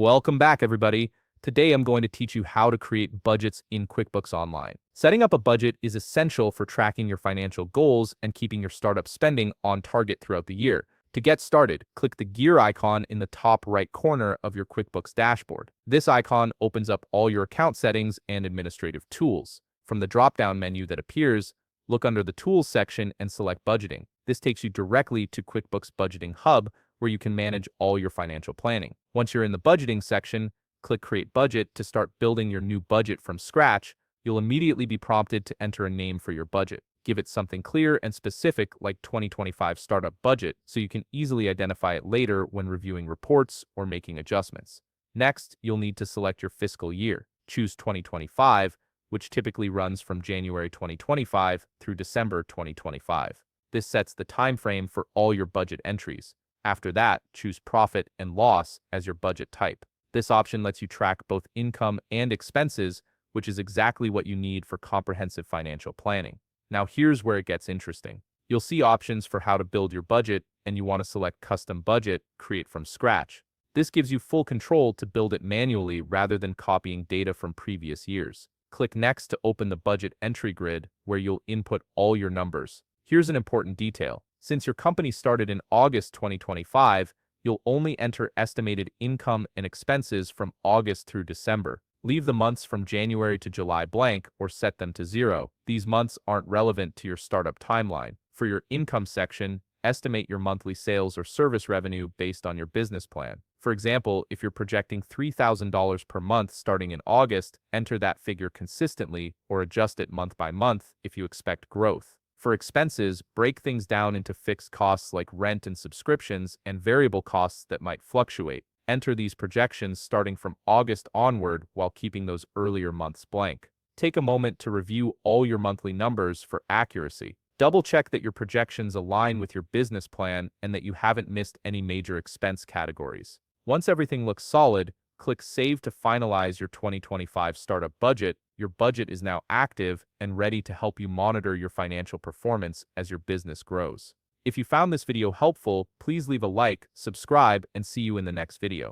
Welcome back, everybody. Today I'm going to teach you how to create budgets in QuickBooks Online. Setting up a budget is essential for tracking your financial goals and keeping your startup spending on target throughout the year. To get started, click the gear icon in the top right corner of your QuickBooks dashboard. This icon opens up all your account settings and administrative tools. From the drop-down menu that appears, look under the Tools section and select Budgeting. This takes you directly to QuickBooks Budgeting Hub, where you can manage all your financial planning. Once you're in the budgeting section, click Create Budget to start building your new budget from scratch. You'll immediately be prompted to enter a name for your budget. Give it something clear and specific like 2025 Startup Budget so you can easily identify it later when reviewing reports or making adjustments. Next, you'll need to select your fiscal year. Choose 2025, which typically runs from January 2025 through December 2025. This sets the time frame for all your budget entries. After that, choose Profit and Loss as your budget type. This option lets you track both income and expenses, which is exactly what you need for comprehensive financial planning. Now here's where it gets interesting. You'll see options for how to build your budget, and you want to select Custom Budget, Create from Scratch. This gives you full control to build it manually rather than copying data from previous years. Click Next to open the budget entry grid, where you'll input all your numbers. Here's an important detail. Since your company started in August 2025, you'll only enter estimated income and expenses from August through December. Leave the months from January to July blank or set them to 0. These months aren't relevant to your startup timeline. For your income section, estimate your monthly sales or service revenue based on your business plan. For example, if you're projecting $3,000 per month starting in August, enter that figure consistently or adjust it month by month if you expect growth. For expenses, break things down into fixed costs like rent and subscriptions and variable costs that might fluctuate. Enter these projections starting from August onward while keeping those earlier months blank. Take a moment to review all your monthly numbers for accuracy. Double-check that your projections align with your business plan and that you haven't missed any major expense categories. Once everything looks solid, click Save to finalize your 2025 startup budget. Your budget is now active and ready to help you monitor your financial performance as your business grows. If you found this video helpful, please leave a like, subscribe, and see you in the next video.